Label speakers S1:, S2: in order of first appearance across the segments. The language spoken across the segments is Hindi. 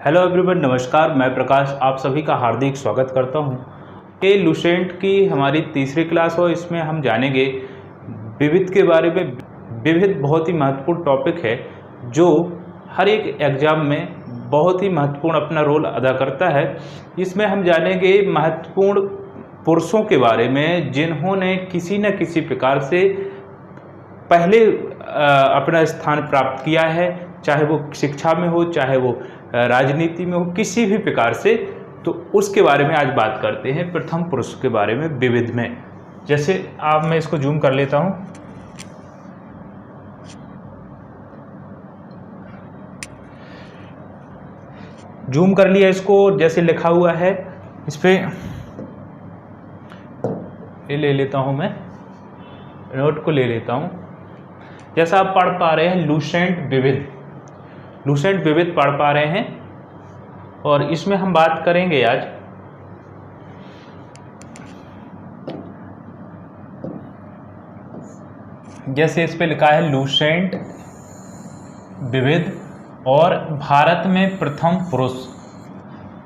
S1: हेलो एवरीवन, नमस्कार। मैं प्रकाश आप सभी का हार्दिक स्वागत करता हूं। ये लुसेंट की हमारी तीसरी क्लास हो। इसमें हम जानेंगे विविध के बारे में। विविध बहुत ही महत्वपूर्ण टॉपिक है जो हर एक एग्जाम में बहुत ही महत्वपूर्ण अपना रोल अदा करता है। इसमें हम जानेंगे महत्वपूर्ण पुरुषों के बारे में जिन्होंने किसी न किसी प्रकार से पहले अपना स्थान प्राप्त किया है, चाहे वो शिक्षा में हो, चाहे वो राजनीति में हो, किसी भी प्रकार से। तो उसके बारे में आज बात करते हैं, प्रथम पुरुष के बारे में विविध में। जैसे आप, मैं इसको जूम कर लेता हूं। जूम कर लिया इसको, जैसे लिखा हुआ है इस पे ये ले लेता हूं, मैं नोट को ले लेता हूं। जैसा आप पढ़ पा रहे हैं लुसेंट विविध, लुसेंट विविध पढ़ पा रहे हैं। और इसमें हम बात करेंगे आज जैसे इस पे लिखा है लुसेंट विविध और भारत में प्रथम पुरुष।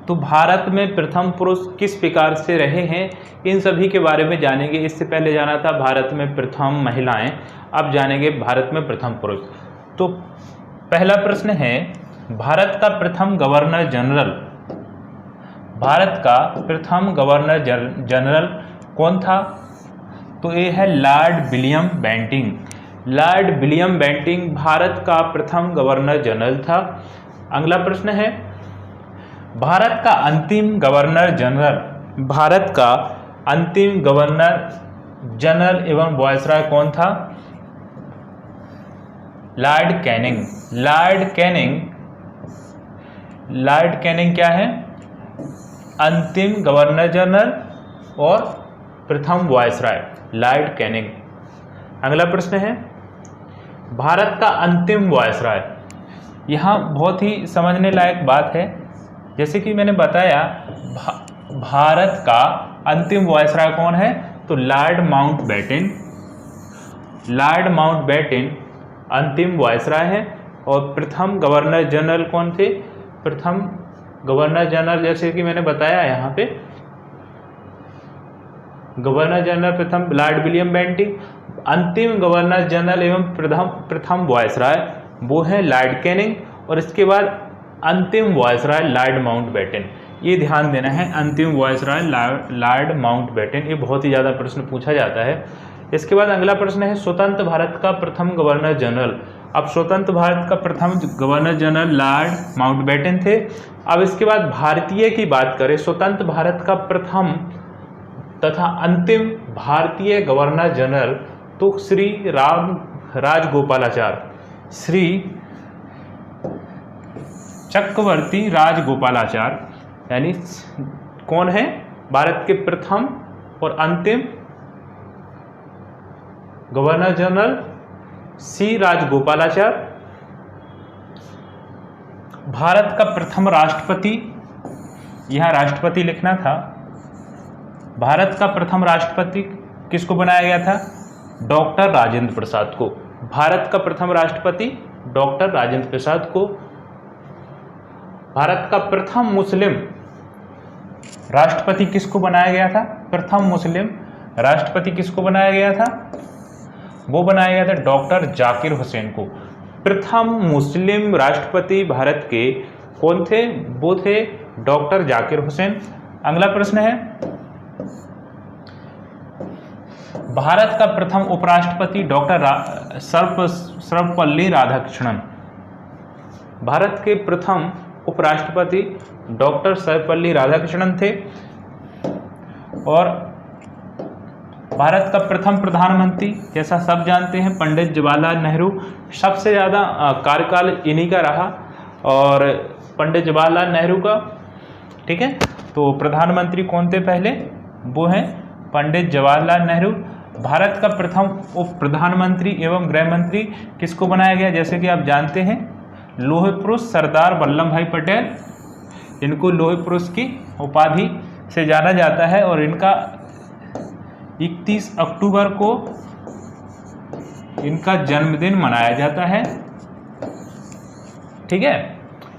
S1: तो भारत में प्रथम पुरुष किस प्रकार से रहे हैं, इन सभी के बारे में जानेंगे। इससे पहले जाना था भारत में प्रथम महिलाएं, अब जानेंगे भारत में प्रथम पुरुष। तो पहला प्रश्न है, भारत का प्रथम गवर्नर जनरल, भारत का प्रथम गवर्नर जनरल कौन था? तो ये है Lord William Bentinck. Lord William Bentinck Bharat का प्रथम गवर्नर जनरल था। अगला प्रश्न है, भारत का अंतिम गवर्नर जनरल, भारत का अंतिम गवर्नर जनरल एवं वायसराय कौन था? Lord Canning. Lord Canning, Lord Canning क्या है? अंतिम गवर्नर जनरल और प्रथम वायसराय, लॉर्ड कैनिंग। अगला प्रश्न है, भारत का अंतिम वायसराय। यहाँ बहुत ही समझने लायक बात है। जैसे कि मैंने बताया, भारत का अंतिम वायसराय कौन है? तो लॉर्ड माउंटबेटन। लॉर्ड माउंटबेटन अंतिम वायसराय है। और प्रथम गवर्नर जनरल कौन थे? प्रथम गवर्नर जनरल, जैसे कि मैंने बताया यहाँ पे, गवर्नर जनरल प्रथम लॉर्ड विलियम बेंटिंक। अंतिम गवर्नर जनरल एवं प्रथम वायसराय वो है लॉर्ड कैनिंग। और इसके बाद अंतिम वायसराय लॉर्ड माउंटबेटन। ये ध्यान देना है, अंतिम वायसराय लॉर्ड माउंटबेटन। ये बहुत ही ज़्यादा प्रश्न पूछा जाता है। इसके बाद अगला प्रश्न है, स्वतंत्र भारत का प्रथम गवर्नर जनरल। अब स्वतंत्र भारत का प्रथम गवर्नर जनरल लॉर्ड माउंटबेटन थे। अब इसके बाद भारतीय की बात करें, स्वतंत्र भारत का प्रथम तथा अंतिम भारतीय गवर्नर जनरल तो श्री राजगोपालाचार्य, श्री चक्रवर्ती राजगोपालाचार्य, यानी कौन है? भारत के प्रथम और अंतिम गवर्नर जनरल सी राजगोपालाचार्य। भारत का प्रथम राष्ट्रपति, यहाँ राष्ट्रपति लिखना था। भारत का प्रथम राष्ट्रपति किसको बनाया गया था? डॉक्टर राजेंद्र प्रसाद को। भारत का प्रथम राष्ट्रपति डॉक्टर राजेंद्र प्रसाद को। भारत का प्रथम मुस्लिम राष्ट्रपति किसको बनाया गया था? प्रथम मुस्लिम राष्ट्रपति किसको बनाया गया था? वो बनाया गया था डॉक्टर जाकिर हुसैन को। प्रथम मुस्लिम राष्ट्रपति भारत के कौन थे? वो थे डॉक्टर जाकिर हुसैन। अगला प्रश्न है, भारत का प्रथम उपराष्ट्रपति डॉक्टर सर्वपल्ली राधाकृष्णन। भारत के प्रथम उपराष्ट्रपति डॉक्टर सर्वपल्ली राधाकृष्णन थे। और भारत का प्रथम प्रधानमंत्री, जैसा सब जानते हैं, पंडित जवाहरलाल नेहरू। सबसे ज़्यादा कार्यकाल इन्हीं का रहा, और पंडित जवाहरलाल नेहरू का। ठीक है, तो प्रधानमंत्री कौन थे पहले? वो हैं पंडित जवाहरलाल नेहरू। भारत का प्रथम उप प्रधानमंत्री एवं गृह मंत्री किसको बनाया गया? जैसे कि आप जानते हैं, लौह पुरुष सरदार वल्लभ भाई पटेल। इनको लौह पुरुष की उपाधि से जाना जाता है। और इनका 31 अक्टूबर को इनका जन्मदिन मनाया जाता है। ठीक है,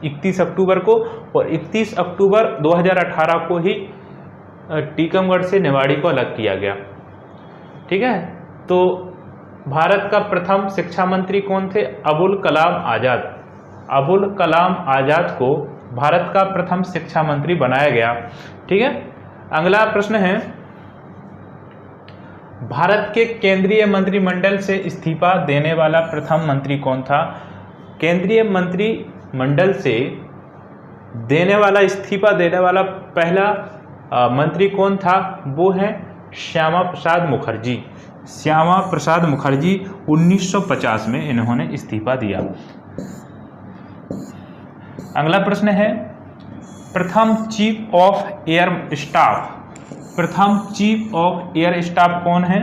S1: 31 अक्टूबर को, और 31 अक्टूबर 2018 को ही टीकमगढ़ से निवाड़ी को अलग किया गया। ठीक है, तो भारत का प्रथम शिक्षा मंत्री कौन थे? अबुल कलाम आज़ाद। अबुल कलाम आज़ाद को भारत का प्रथम शिक्षा मंत्री बनाया गया। ठीक है, अगला प्रश्न है, भारत के केंद्रीय मंत्रिमंडल से इस्तीफा देने वाला प्रथम मंत्री कौन था? केंद्रीय मंत्रिमंडल से इस्तीफा देने वाला पहला मंत्री कौन था? वो है श्यामा प्रसाद मुखर्जी। श्यामा प्रसाद मुखर्जी 1950 में इन्होंने इस्तीफा दिया। अगला प्रश्न है, प्रथम चीफ ऑफ एयर स्टाफ। प्रथम चीफ ऑफ एयर स्टाफ कौन है?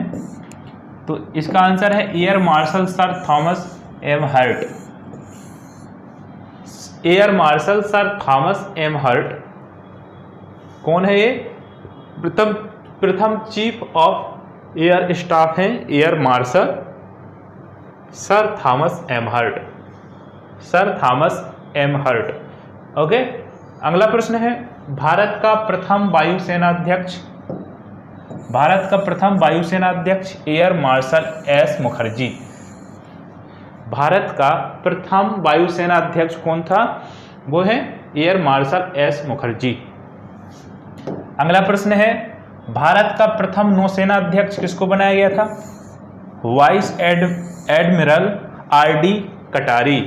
S1: तो इसका आंसर है air marshal Sir Thomas Elmhirst. Air marshal Sir Thomas Elmhirst कौन है? ये प्रथम चीफ ऑफ एयर स्टाफ हैं air marshal Sir Thomas Elmhirst. Sir Thomas Elmhirst. Okay, अगला प्रश्न है, भारत का प्रथम वायुसेनाध्यक्ष। भारत का प्रथम वायुसेनाध्यक्ष air marshal S Mukherjee. Bharat का प्रथम वायुसेनाध्यक्ष कौन था? वो है एयर मार्शल एस मुखर्जी। अगला प्रश्न है, भारत का प्रथम नौसेनाध्यक्ष किसको बनाया गया था? वाइस एडमिरल आर डी कटारी।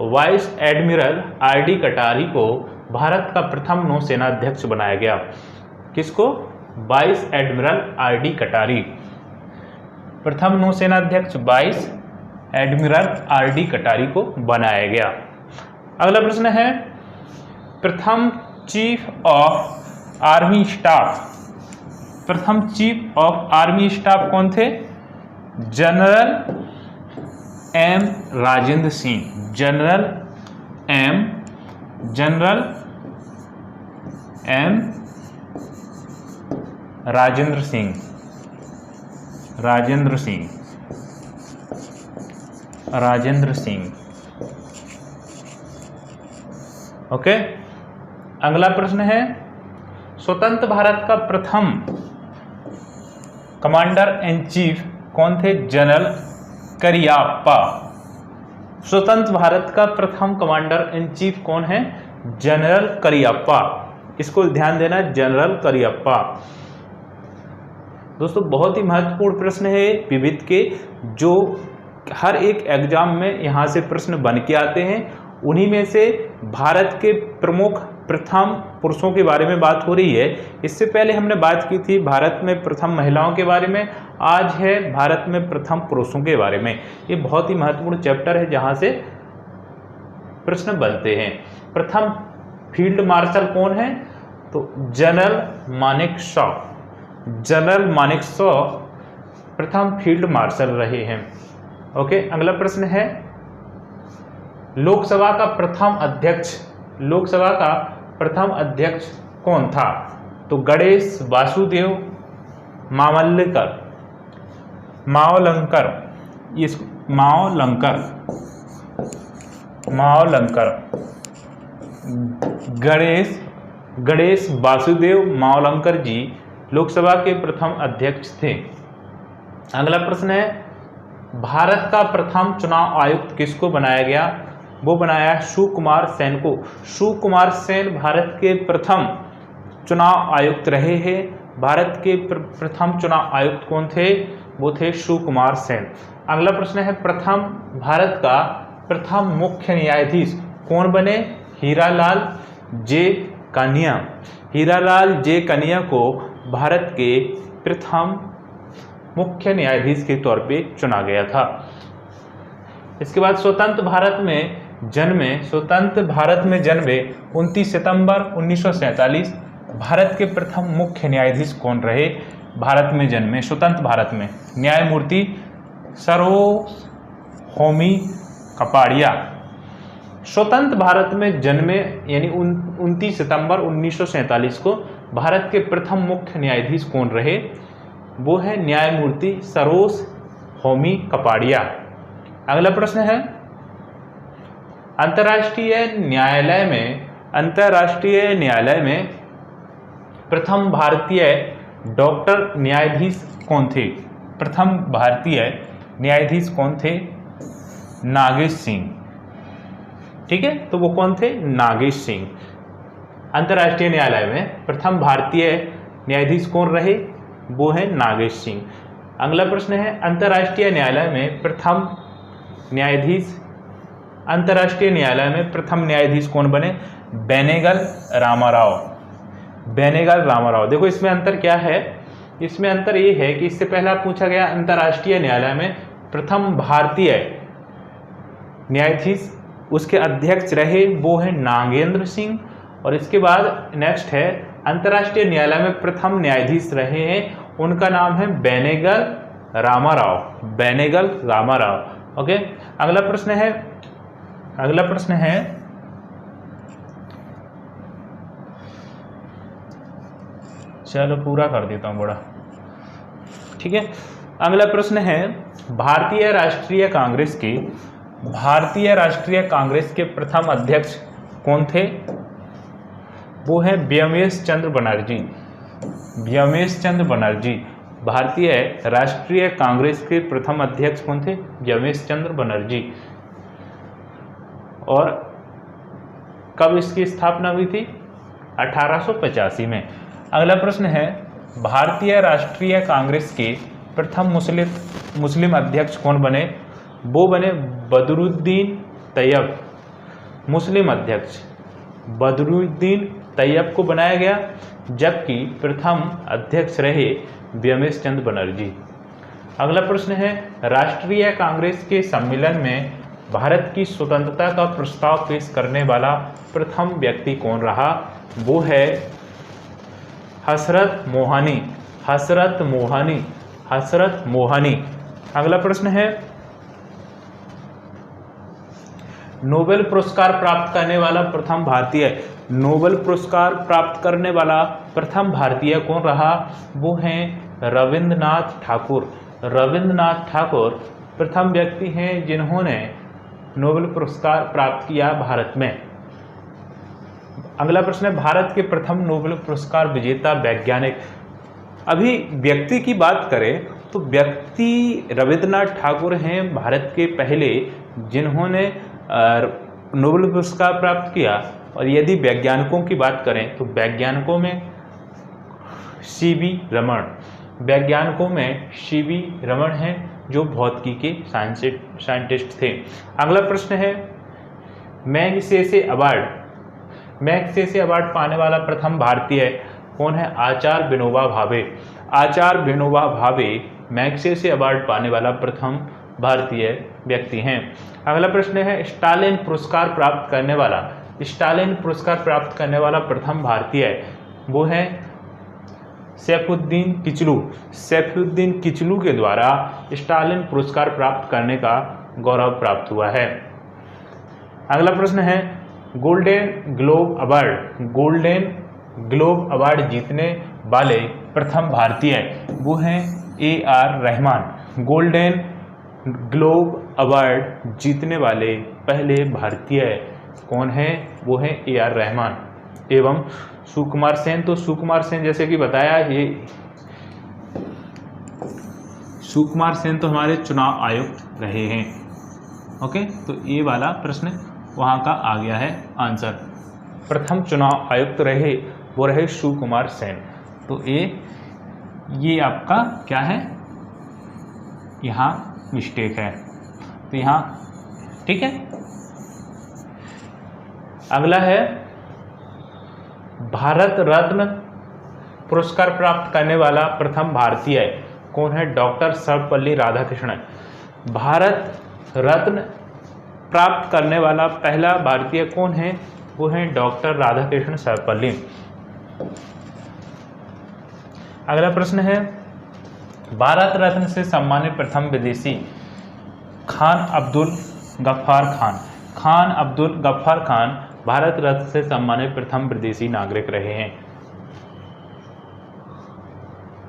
S1: Vice admiral R D Katari को भारत का प्रथम नौसेनाध्यक्ष बनाया गया। किसको? Vice admiral R D Katari. प्रथम नौसेनाध्यक्ष vice admiral R D Katari को बनाया गया। अगला प्रश्न है, प्रथम चीफ ऑफ आर्मी स्टाफ। प्रथम चीफ ऑफ आर्मी स्टाफ कौन थे? General M Rajendra Singh. General M Rajendra Singh. Okay, अगला प्रश्न है, स्वतंत्र भारत का प्रथम कमांडर इन चीफ कौन थे? जनरल करियप्पा। स्वतंत्र भारत का प्रथम कमांडर इन चीफ कौन है? जनरल करियप्पा। इसको ध्यान देना, जनरल करियप्पा। दोस्तों, बहुत ही महत्वपूर्ण प्रश्न है विविध के, जो हर एक एग्जाम में यहाँ से प्रश्न बन के आते हैं। उन्हीं में से भारत के प्रमुख प्रथम पुरुषों के बारे में बात हो रही है। इससे पहले हमने बात की थी भारत में प्रथम महिलाओं के बारे में, आज है भारत में प्रथम पुरुषों के बारे में। ये बहुत ही महत्वपूर्ण चैप्टर है जहाँ से प्रश्न बनते हैं। प्रथम फील्ड मार्शल कौन है? तो जनरल मानेकशॉ। जनरल मानेकशॉ प्रथम फील्ड मार्शल रहे हैं। ओके, अगला प्रश्न है, लोकसभा का प्रथम अध्यक्ष। लोकसभा का प्रथम अध्यक्ष कौन था? तो गणेश वासुदेव मावलंकर। गणेश वासुदेव मावलंकर जी लोकसभा के प्रथम अध्यक्ष थे। अगला प्रश्न है, भारत का प्रथम चुनाव आयुक्त किसको बनाया गया? वो बनाया सुकुमार सेन को। सुकुमार सेन भारत के प्रथम चुनाव आयुक्त रहे हैं। भारत के प्रथम चुनाव आयुक्त कौन थे? वो थे सुकुमार सेन। अगला प्रश्न है, भारत का प्रथम मुख्य न्यायाधीश कौन बने? हीरालाल जे कानिया। हीरालाल जे कानिया को भारत के प्रथम मुख्य न्यायाधीश के तौर पे चुना गया था। इसके बाद स्वतंत्र भारत में जन्मे 29 सितंबर 1947 भारत के प्रथम मुख्य न्यायाधीश कौन रहे? भारत में जन्मे स्वतंत्र भारत में न्यायमूर्ति सरोज होमी कपाड़िया। स्वतंत्र भारत में जन्मे यानी 29 सितंबर 1947 को भारत के प्रथम मुख्य न्यायाधीश कौन रहे? वो है न्यायमूर्ति सरोज होमी कपाड़िया। अगला प्रश्न है, अंतर्राष्ट्रीय न्यायालय में प्रथम भारतीय डॉक्टर न्यायाधीश कौन थे? प्रथम भारतीय न्यायाधीश कौन थे? नागेश सिंह। ठीक है, तो वो कौन थे? नागेश सिंह। अंतर्राष्ट्रीय न्यायालय में प्रथम भारतीय न्यायाधीश कौन रहे? वो है नागेश सिंह। अगला प्रश्न है अंतर्राष्ट्रीय न्यायालय में प्रथम न्यायाधीश कौन बने? बेनेगल रामाराव। देखो इसमें अंतर क्या है? इसमें अंतर ये है कि इससे पहला पूछा गया अंतर्राष्ट्रीय न्यायालय में प्रथम भारतीय न्यायाधीश, उसके अध्यक्ष रहे वो है नागेंद्र सिंह। और इसके बाद नेक्स्ट है अंतर्राष्ट्रीय न्यायालय में प्रथम न्यायाधीश रहे हैं, उनका नाम है बेनेगल रामाराव। ओके, अगला प्रश्न है चलो पूरा कर देता हूं बड़ा। ठीक है, अगला प्रश्न है भारतीय राष्ट्रीय कांग्रेस के प्रथम अध्यक्ष कौन थे? वो है व्योमेश चंद्र बनर्जी। भारतीय राष्ट्रीय कांग्रेस के प्रथम अध्यक्ष कौन थे? व्योमेश चंद्र बनर्जी। और कब इसकी स्थापना हुई थी? 1885 में। अगला प्रश्न है भारतीय राष्ट्रीय कांग्रेस के प्रथम मुस्लिम अध्यक्ष कौन बने? वो बने बदरुद्दीन तैयब। मुस्लिम अध्यक्ष बदरुद्दीन तैयब को बनाया गया, जबकि प्रथम अध्यक्ष रहे व्योमेश चंद्र बनर्जी। अगला प्रश्न है राष्ट्रीय कांग्रेस के सम्मेलन में भारत की स्वतंत्रता का प्रस्ताव पेश करने वाला प्रथम व्यक्ति कौन रहा? वो है हसरत मोहानी। अगला प्रश्न है नोबेल पुरस्कार प्राप्त करने वाला प्रथम भारतीय कौन रहा? वो हैं रविंद्रनाथ ठाकुर प्रथम व्यक्ति हैं जिन्होंने नोबेल पुरस्कार प्राप्त किया भारत में। अगला प्रश्न है भारत के प्रथम नोबेल पुरस्कार विजेता वैज्ञानिक। अभी व्यक्ति की बात करें तो व्यक्ति रविंद्रनाथ ठाकुर हैं भारत के पहले जिन्होंने नोबेल पुरस्कार प्राप्त किया। और यदि वैज्ञानिकों की बात करें तो वैज्ञानिकों में सीवी रमन हैं जो भौतिकी के साइंटिस्ट थे। अगला प्रश्न है मैग्सेसे अवार्ड पाने वाला प्रथम भारतीय कौन है? आचार्य विनोबा भावे मैग्सेसे अवार्ड पाने वाला प्रथम भारतीय व्यक्ति हैं। अगला प्रश्न है स्टालिन पुरस्कार प्राप्त करने वाला प्रथम भारतीय, वो है सैफुद्दीन किचलू के द्वारा स्टालिन पुरस्कार प्राप्त करने का गौरव प्राप्त हुआ है। अगला प्रश्न है गोल्डन ग्लोब अवार्ड जीतने वाले प्रथम भारतीय, वो हैं AR Rahman. Golden globe award जीतने वाले पहले भारतीय कौन है? वो है AR रहमान। एवं सुकुमार सेन, तो सुकुमार सेन जैसे कि बताया, ये सुकुमार सेन तो हमारे चुनाव आयुक्त रहे हैं। ओके, तो ये वाला प्रश्न वहाँ का आ गया है आंसर। प्रथम चुनाव आयुक्त रहे वो रहे सुकुमार सेन। तो ये आपका क्या है? यहाँ मिस्टेक है, तो यहाँ ठीक है। अगला है भारत रत्न पुरस्कार प्राप्त करने वाला प्रथम भारतीय कौन है? डॉक्टर सर्वपल्ली राधाकृष्णन। भारत रत्न प्राप्त करने वाला पहला भारतीय कौन है? वो है डॉक्टर राधाकृष्ण सर्वपल्ली। अगला प्रश्न है भारत रत्न से सम्मानित प्रथम विदेशी खान अब्दुल गफ्फार खान भारत रत्न से सम्मानित प्रथम विदेशी नागरिक रहे हैं।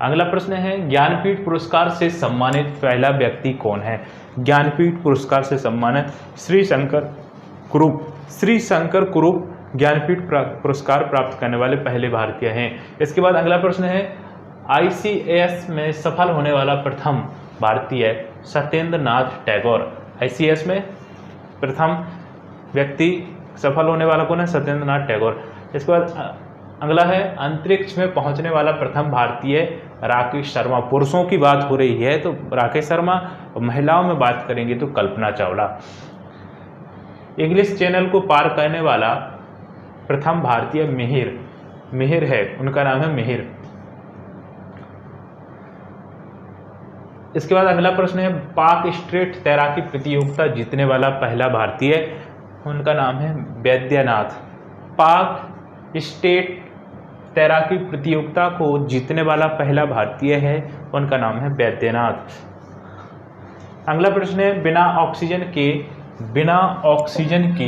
S1: अगला प्रश्न है ज्ञानपीठ पुरस्कार से सम्मानित पहला व्यक्ति कौन है? ज्ञानपीठ पुरस्कार से सम्मानित श्री शंकर कुरूप, श्री शंकर कुरूप ज्ञानपीठ पुरस्कार प्राप्त करने वाले पहले भारतीय हैं। इसके बाद अगला प्रश्न है, ICAS में सफल होने वाला प्रथम भारतीय सत्येंद्र नाथ टैगोर। ICAS में प्रथम व्यक्ति सफल होने वाला कौन है? सत्येंद्र नाथ टैगोर। इसके बाद अगला है, अंतरिक्ष में पहुंचने वाला प्रथम भारतीय राकेश शर्मा। पुरुषों की बात हो रही है तो राकेश शर्मा, और महिलाओं में बात करेंगे तो कल्पना चावला। इंग्लिश चैनल को पार करने वाला प्रथम भारतीय मिहिर है, उनका नाम है मिहिर। इसके बाद अगला प्रश्न है, पाक स्ट्रेट तैराकी प्रतियोगिता जीतने वाला पहला भारतीय, उनका नाम है वैद्यनाथ। पाक स्टेट तैराकी प्रतियोगिता को जीतने वाला पहला भारतीय है, उनका नाम है वैद्यनाथ। अगला प्रश्न है, बिना ऑक्सीजन के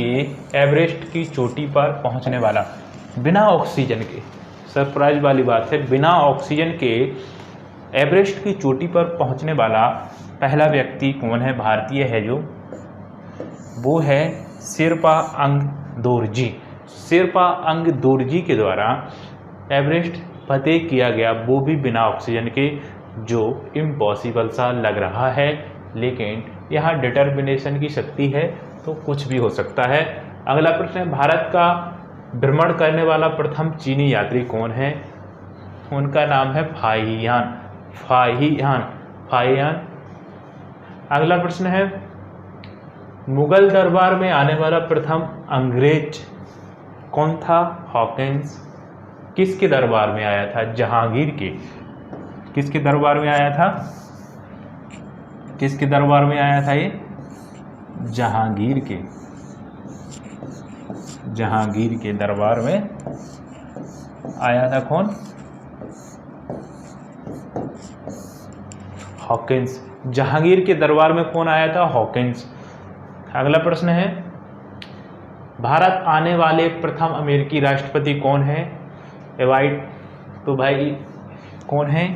S1: एवरेस्ट की चोटी पर पहुंचने वाला, बिना ऑक्सीजन के, सरप्राइज वाली बात है, बिना ऑक्सीजन के एवरेस्ट की चोटी पर पहुंचने वाला पहला व्यक्ति कौन है? भारतीय है जो, वो है शेरपा अंग दोरजी। शेरपा अंग दोरजी के द्वारा एवरेस्ट फतेह किया गया, वो भी बिना ऑक्सीजन के, जो इम्पॉसिबल सा लग रहा है, लेकिन यहाँ डिटर्मिनेशन की शक्ति है तो कुछ भी हो सकता है। अगला प्रश्न है, भारत का भ्रमण करने वाला प्रथम चीनी यात्री कौन है? उनका नाम है फाहियान। अगला प्रश्न है, मुगल दरबार में आने वाला प्रथम अंग्रेज कौन था? हॉकिंस। किसके दरबार में आया था? जहांगीर के। किसके दरबार में आया था? किसके दरबार में आया था ये? जहांगीर के। जहांगीर के दरबार में आया था कौन? हॉकिंस। जहांगीर के दरबार में कौन आया था? हॉकिंस। अगला प्रश्न है, भारत आने वाले प्रथम अमेरिकी राष्ट्रपति कौन है? एवाइट। तो भाई कौन है?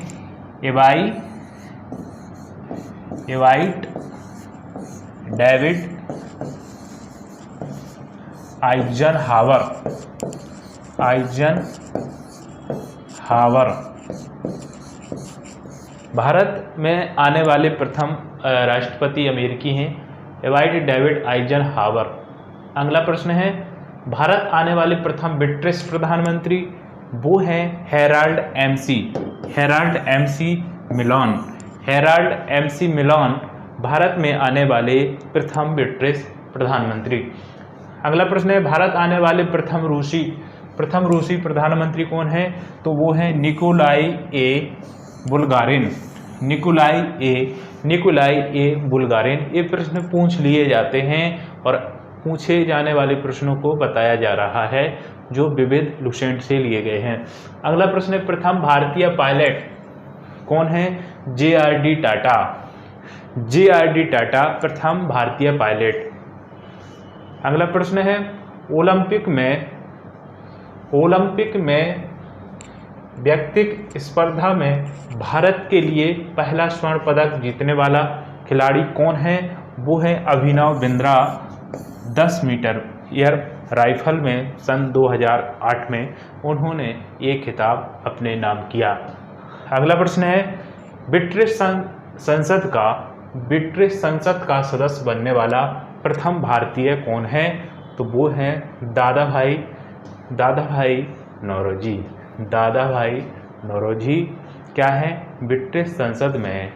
S1: Advice David Eisenhower. भारत में आने वाले प्रथम राष्ट्रपति अमेरिकी हैं, एवाइट डेविड आइजनहावर। अगला प्रश्न है, भारत आने वाले प्रथम ब्रिटिश प्रधानमंत्री, वो है Harold Macmillan Bharat में आने वाले प्रथम ब्रिटिश प्रधानमंत्री। अगला प्रश्न है, भारत आने वाले प्रथम रूसी प्रधानमंत्री कौन है? तो वो है निकोलाई ए बुल्गारिन। ये प्रश्न पूछ लिए जाते हैं और पूछे जाने वाले प्रश्नों को बताया जा रहा है जो विविध लुसेंट से लिए गए हैं। अगला प्रश्न है, प्रथम भारतीय पायलट कौन है? JRD टाटा प्रथम भारतीय पायलट। अगला प्रश्न है, ओलंपिक में व्यक्तिगत स्पर्धा में भारत के लिए पहला स्वर्ण पदक जीतने वाला खिलाड़ी कौन है? वो है Abhinav Bindra. 10 metre air rifle में सन 2008 में उन्होंने ये खिताब अपने नाम किया। अगला प्रश्न है, ब्रिटिश संसद का सदस्य बनने वाला प्रथम भारतीय कौन है? तो वो है दादा भाई नौरोजी। क्या है? ब्रिटिश संसद में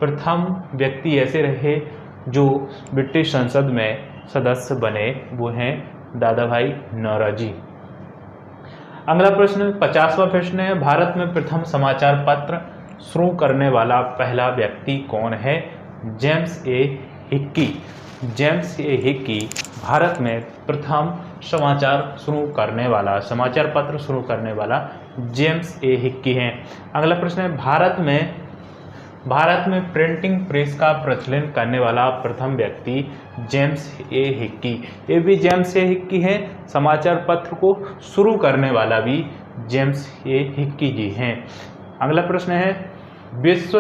S1: प्रथम व्यक्ति ऐसे रहे जो ब्रिटिश संसद में सदस्य बने, वो हैं दादा भाई नौरोजी। अगला प्रश्न 50वां प्रश्न है, भारत में प्रथम समाचार पत्र शुरू करने वाला पहला व्यक्ति कौन है? जेम्स ए हिक्की भारत में प्रथम समाचार पत्र शुरू करने वाला जेम्स ए हिक्की हैं। अगला प्रश्न है, भारत में प्रिंटिंग प्रेस का प्रचलन करने वाला प्रथम व्यक्ति जेम्स ए हिक्की। ये भी जेम्स ए हिक्की हैं, समाचार पत्र को शुरू करने वाला भी जेम्स ए हिक्की जी हैं। अगला प्रश्न है, विश्व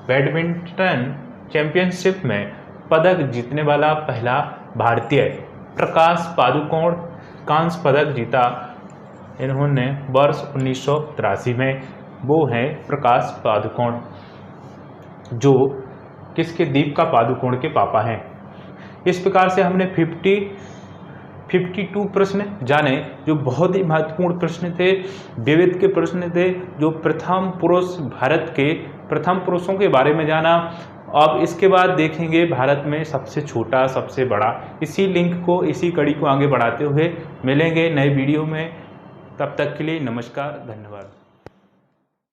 S1: बैडमिंटन चैंपियनशिप में पदक जीतने वाला पहला भारतीय प्रकाश पादुकोण कांस्य पदक जीता। इन्होंने वर्ष 1983 में। वो हैं प्रकाश पादुकोण, जो किसके दीपिका पादुकोण के पापा हैं। इस प्रकार से हमने 52 प्रश्न जाने, जो बहुत ही महत्वपूर्ण प्रश्न थे, विविध के प्रश्न थे, जो प्रथम पुरुष, भारत के प्रथम पुरुषों के बारे में जाना। अब इसके बाद देखेंगे भारत में सबसे छोटा, सबसे बड़ा। इसी लिंक को, इसी कड़ी को आगे बढ़ाते हुए मिलेंगे नए वीडियो में। तब तक के लिए नमस्कार, धन्यवाद।